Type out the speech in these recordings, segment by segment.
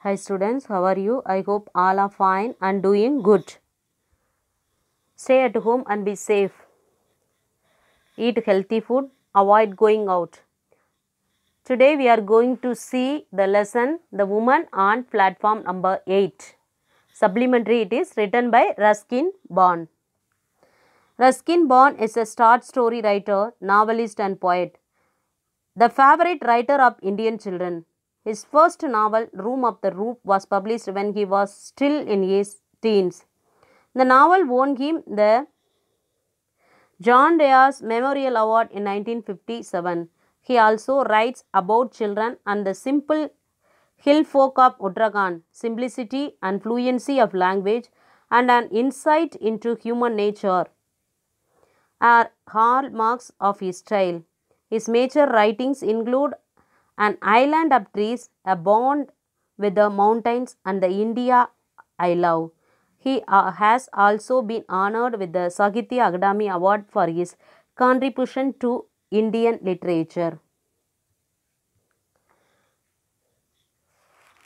Hi students, how are you? I hope all are fine and doing good. Stay at home and be safe. Eat healthy food, avoid going out. Today we are going to see the lesson The Woman on Platform number 8. Supplementary it is written by Ruskin Bond. Ruskin Bond is a short story writer, novelist and poet. The favorite writer of Indian children. His first novel, Room of the Roof, was published when he was still in his teens. The novel won him the John Reyes Memorial Award in 1957. He also writes about children and the simple hill folk of Uttarakhand, simplicity and fluency of language, and an insight into human nature are hallmarks of his style. His major writings include An Island of Trees, A Bond with the Mountains, and The India I Love. He has also been honored with the Sahitya Akademi Award for his contribution to Indian literature.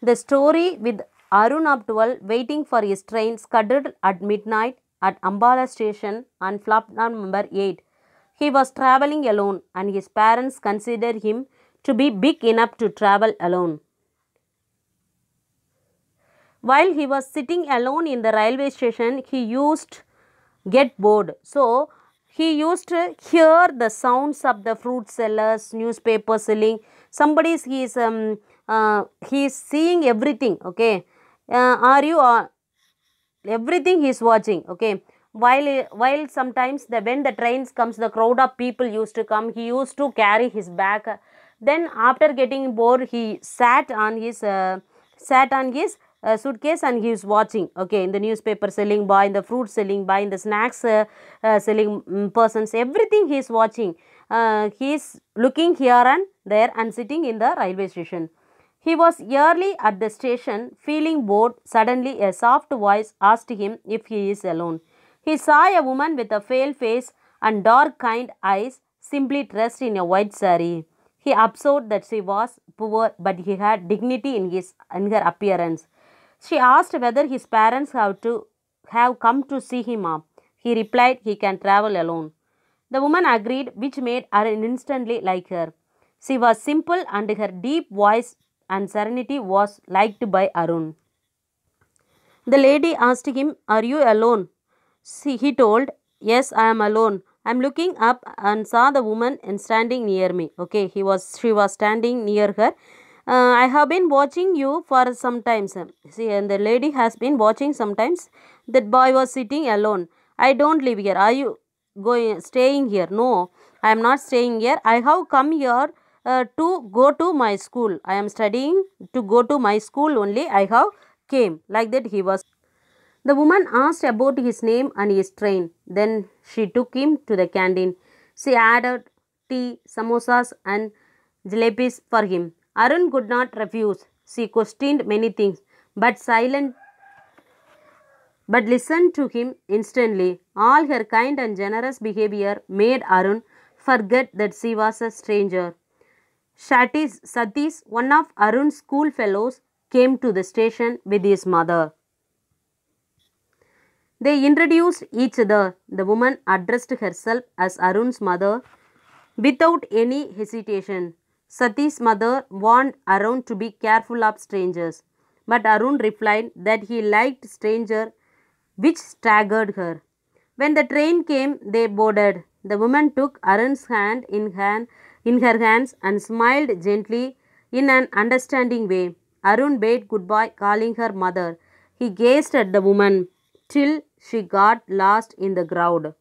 The story with Arun of 12 waiting for his train scheduled at midnight at Ambala station on platform number 8. He was travelling alone and his parents considered him to be big enough to travel alone. While he was sitting alone in the railway station, he used get bored. So, he used to hear the sounds of the fruit sellers, newspaper selling. Somebody's he is seeing everything. Okay, are you everything he is watching. Okay, while sometimes when the trains comes, the crowd of people used to come. He used to carry his bag. Then after getting bored, he sat on his suitcase and he is watching. Okay, in the newspaper selling boy, in the fruit selling boy, in the snacks selling persons, everything he is watching. He is looking here and there and sitting in the railway station. He was early at the station, feeling bored. Suddenly, a soft voice asked him if he is alone. He saw a woman with a pale face and dark kind eyes, simply dressed in a white saree. He observed that she was poor, but he had dignity in her appearance. She asked whether his parents have come to see him off. He replied he can travel alone. The woman agreed, which made her instantly like her. She was simple and her deep voice and serenity was liked by Arun. The lady asked him, "Are you alone?" He told, "Yes, I am alone. I am looking up and saw the woman and standing near me." Okay, she was standing near her. I have been watching you for some time. See, and the lady has been watching sometimes. That boy was sitting alone. I don't live here. Are you staying here? No, I am not staying here. I have come here to go to my school. I am studying to go to my school only. I have came like that he was. The woman asked about his name and his train. Then she took him to the canteen. She added tea, samosas and jalebis for him. Arun could not refuse. She questioned many things, but listened to him instantly. All her kind and generous behavior made Arun forget that she was a stranger. Satish, one of Arun's school fellows, came to the station with his mother. They introduced each other. The woman addressed herself as Arun's mother without any hesitation. Satish's mother warned Arun to be careful of strangers, but Arun replied that he liked strangers, which staggered her. When the train came, they boarded. The woman took Arun's hand in her hands and smiled gently in an understanding way. Arun bade goodbye, calling her mother. He gazed at the woman till she got lost in the crowd.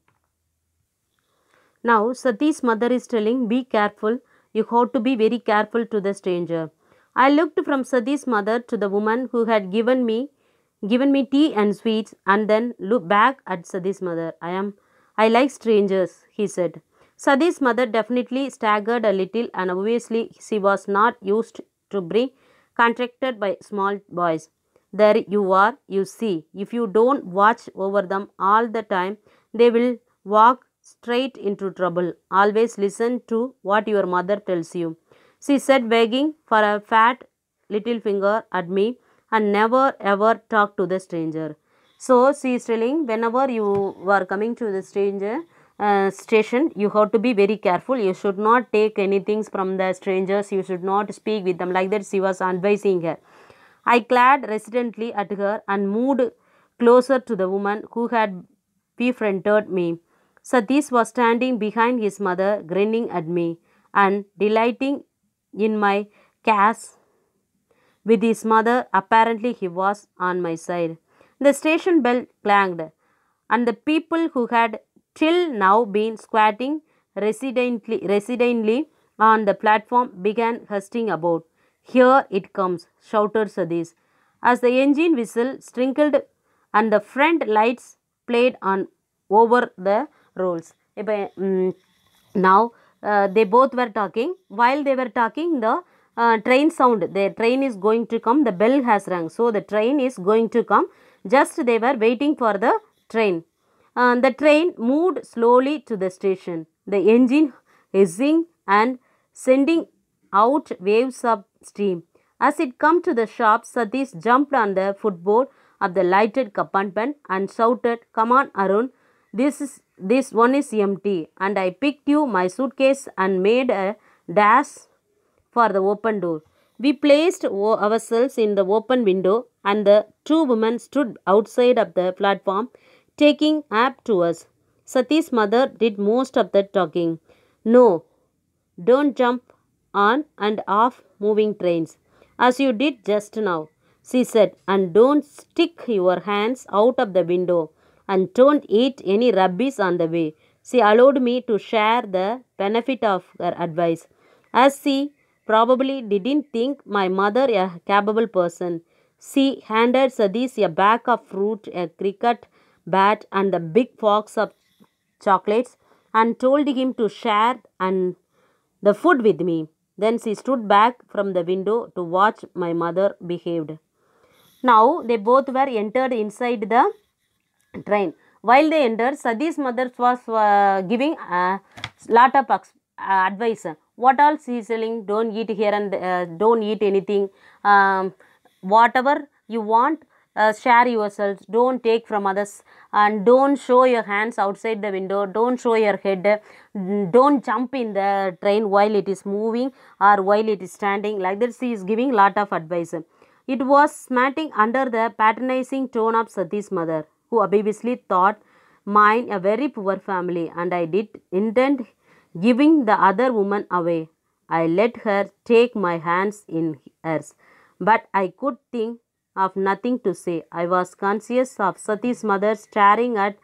Now Satish's mother is telling, "Be careful. You have to be very careful to the stranger." I looked from Satish's mother to the woman who had given me tea and sweets, and then looked back at Satish's mother. I like strangers," he said. Satish's mother definitely staggered a little, and obviously she was not used to being contracted by small boys. "There you are, you see. If you don't watch over them all the time, they will walk straight into trouble. Always listen to what your mother tells you," she said, wagging for a fat little finger at me and never ever talk to the stranger. So she is telling, whenever you are coming to the stranger station, you have to be very careful. You should not take anything from the strangers. You should not speak with them. Like that she was advising her. I glared resolutely at her and moved closer to the woman who had befriended me. Satish was standing behind his mother, grinning at me and delighting in my case. With his mother, apparently he was on my side. The station bell clanged, and the people who had till now been squatting residently on the platform began hustling about. Here it comes, shouted Sadish, as the engine whistle sprinkled and the front lights played on over the rolls. Now they both were talking. While they were talking, the train sound, the train is going to come, the bell has rung, so the train is going to come. Just they were waiting for the train. The train moved slowly to the station, the engine hissing and sending out waves of steam. As it came to the shop, Satish jumped on the footboard of the lighted compartment and shouted, "Come on, Arun, this one is empty." And I picked you my suitcase and made a dash for the open door. We placed ourselves in the open window, and the two women stood outside of the platform, taking up to us. Satish's mother did most of the talking. "No, don't jump on and off moving trains, as you did just now," she said, "and don't stick your hands out of the window, and don't eat any rubbish on the way." She allowed me to share the benefit of her advice, as she probably didn't think my mother a capable person. She handed Sadish a bag of fruit, a cricket bat, and a big box of chocolates, and told him to share and the food with me. Then she stood back from the window to watch my mother behaved. Now they both were entered inside the train. While they entered, Sadi's mother was giving a lot of advice. What all she is telling? Don't eat here and don't eat anything. Whatever you want, share yourselves. Don't take from others, and don't show your hands outside the window. Don't show your head. Don't jump in the train while it is moving or while it is standing. Like that, she is giving lot of advice. It was smarting under the patronizing tone of Sati's mother, who obviously thought mine a very poor family, and I did intend giving the other woman away. I let her take my hands in hers, but I could think of nothing to say. I was conscious of Sati's mother staring at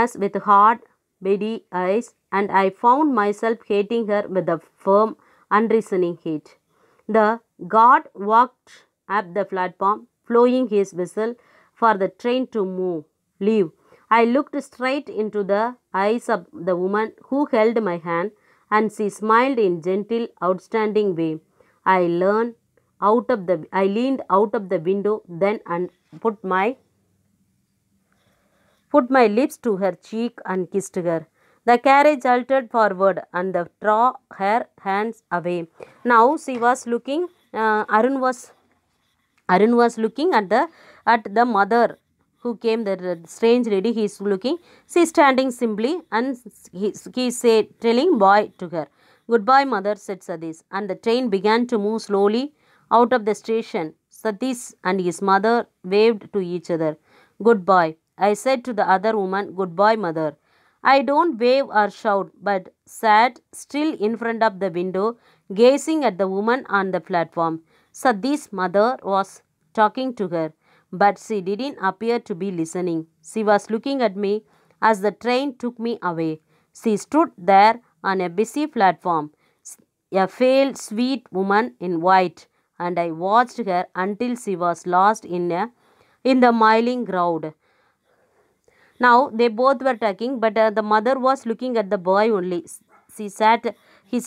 us with hard, beady eyes, and I found myself hating her with a firm, unreasoning hate. The guard walked up the platform, blowing his whistle for the train to leave. I looked straight into the eyes of the woman who held my hand, and she smiled in gentle, outstanding way. I leaned out of the window then and put my lips to her cheek and kissed her. The carriage altered forward and drew her hands away. Now she was looking. Arun was looking at the mother who came, the strange lady. He is looking. She is standing simply, and he said, telling boy to her, "Goodbye, mother," said Satish, and the train began to move slowly out of the station. Satish and his mother waved to each other. "Goodbye," I said to the other woman. "Goodbye, mother." I don't wave or shout, but sat still in front of the window, gazing at the woman on the platform. Satish's mother was talking to her, but she didn't appear to be listening. She was looking at me as the train took me away. She stood there on a busy platform, a pale, sweet woman in white, and I watched her until she was lost in the milling crowd. Now they both were talking, but the mother was looking at the boy only. He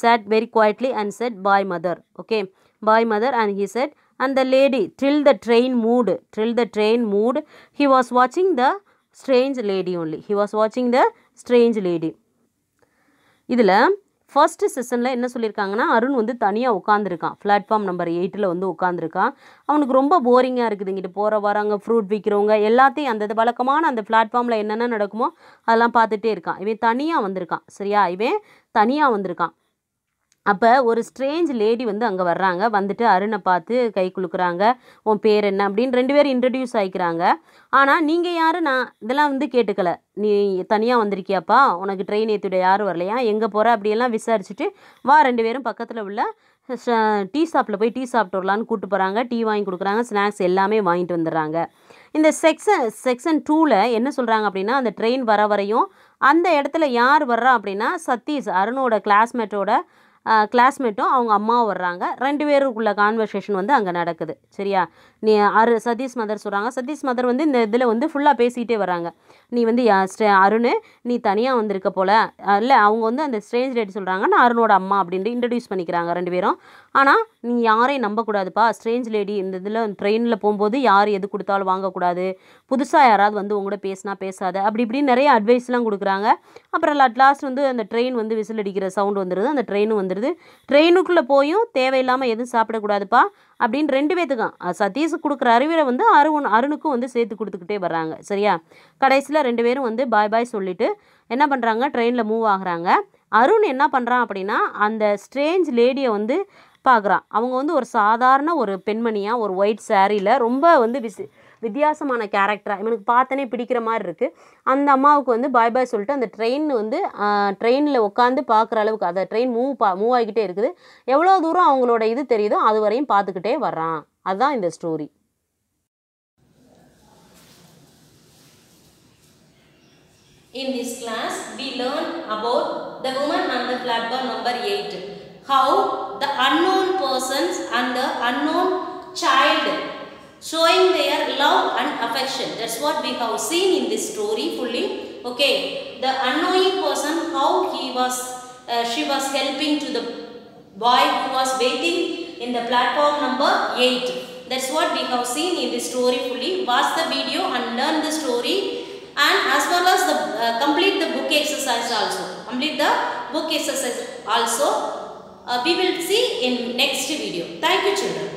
sat very quietly and said, "Bye, mother." Okay, "Bye, mother." And he said, and the lady, till the train moved, he was watching the strange lady only. He was watching the strange lady. இதில் first செஷனில் என்ன சொல்லியிருக்காங்கன்னா அருண் வந்து தனியாக உட்காந்துருக்கான், platform number 8ல் வந்து உட்காந்துருக்கான். அவனுக்கு ரொம்ப போரிங்காக இருக்குது, இங்கிட்டு போகிற வராங்க ஃப்ரூட் விற்கிறவங்க எல்லாத்தையும் அந்த வழக்கமான அந்த பிளாட்ஃபார்மில் என்னென்ன நடக்குமோ அதெல்லாம் பார்த்துட்டே இருக்கான். இவன் தனியாக வந்திருக்கான், சரியா, இவன் தனியாக வந்திருக்கான். அப்போ ஒரு ஸ்ட்ரேஞ்ச் லேடி வந்து அங்கே வர்றாங்க, வந்துட்டு அருணை பார்த்து கை குலுக்குறாங்க, உன் பேர் என்ன அப்படின்னு 2 பேரும் இன்ட்ரடியூஸ் ஆகிக்கிறாங்க. ஆனால் நீங்கள் யார், நான் இதெல்லாம் வந்து கேட்டுக்கல, நீ தனியாக வந்திருக்கியாப்பா, உனக்கு ட்ரெயின் ஏற்றிவிட யாரும் வரலையா, எங்கே போகிற அப்படியெல்லாம் விசாரிச்சுட்டு வா 2 பேரும் பக்கத்தில் உள்ள டீ ஷாப்பில் போய் டீ சாப்பிட்டு வரலான்னு கூப்பிட்டு போகிறாங்க. டீ வாங்கி கொடுக்குறாங்க, ஸ்நாக்ஸ் எல்லாமே வாங்கிட்டு வந்துடுறாங்க. இந்த செக்ஷன் 2ல் என்ன சொல்கிறாங்க அப்படின்னா, அந்த ட்ரெயின் வர வரையும் அந்த இடத்துல யார் வர்றா அப்படின்னா சதீஷ், அருணோட கிளாஸ்மேட்டும் அவங்க அம்மாவும் வர்றாங்க. 2 பேருக்குள்ள கான்வர்சேஷன் வந்து அங்கே நடக்குது, சரியா. நீ சதீஷ் மதர் சொல்கிறாங்க, சதீஷ் மதர் வந்து இந்த இதில் வந்து ஃபுல்லாக பேசிகிட்டே வராங்க. நீ வந்து அருண் நீ தனியாக வந்திருக்க போல், இல்லை அவங்க வந்து அந்த ஸ்ட்ரேஞ்ச் லேடி சொல்கிறாங்க, நான் அருணோட அம்மா அப்படின்ட்டு இன்ட்ரடியூஸ் பண்ணிக்கிறாங்க 2 பேரும். ஆனால் நீ யாரையும் நம்பக்கூடாதுப்பா, ஸ்ட்ரேஞ்ச் லேடி இந்த இதில் ட்ரெயினில் போகும்போது யார் எது கொடுத்தாலும் வாங்கக்கூடாது, புதுசாக யாராவது வந்து உங்களோட பேசினா பேசாத, அப்படி இப்படின்னு நிறைய அட்வைஸ்லாம் கொடுக்குறாங்க. அப்புறம் லாஸ்ட் வந்து அந்த ட்ரெயின் வந்து விசில் அடிக்கிற சவுண்டு வந்துடுது, அந்த ட்ரெயினும் வந்துடுது. ட்ரெயினுக்குள்ளே போயும் தேவையில்லாமல் எதுவும் சாப்பிடக்கூடாதுப்பா அப்படின்னு 2 பேத்துக்கும் சதீஷுக்கு கொடுக்குற அறிவுரை வந்து அருணுக்கும் வந்து சேர்த்து கொடுத்துக்கிட்டே வர்றாங்க, சரியா. கடைசியில் 2 பேரும் வந்து பாய் பாய் சொல்லிவிட்டு என்ன பண்ணுறாங்க, ட்ரெயினில் மூவ் ஆகுறாங்க. அருண் என்ன பண்ணுறான் அப்படின்னா அந்த ஸ்ட்ரேஞ்ச் லேடியை வந்து பார்க்குறான். அவங்க வந்து ஒரு சாதாரண ஒரு பெண்மணியாக ஒரு ஒயிட் சாரியில் ரொம்ப வந்து வித்தியாசமான கேரக்டராக இவனுக்கு பார்த்தனே பிடிக்கிற மாதிரி இருக்குது. அந்த அம்மாவுக்கு வந்து பாய் பாய் சொல்லிட்டு அந்த ட்ரெயின் வந்து ட்ரெயினில் உட்காந்து பார்க்குற அளவுக்கு அந்த ட்ரெயின் மூவ் ஆகிக்கிட்டே இருக்குது. எவ்வளோ தூரம் அவங்களோட இது தெரியுதோ அது வரையும் பார்த்துக்கிட்டே வர்றான். அதுதான் இந்த story. In this class, we learn about the woman on the platform number 8. How the unknown persons and the unknown child showing their love and affection. That's what we have seen in this story fully. Okay, the unknowing person, how she was helping to the boy who was waiting in the platform number 8. That's what we have seen in this story fully. Watch the video and learn the story. And as well as the complete the book exercise also. Complete the book exercise also. We will see in next video. Thank you, children.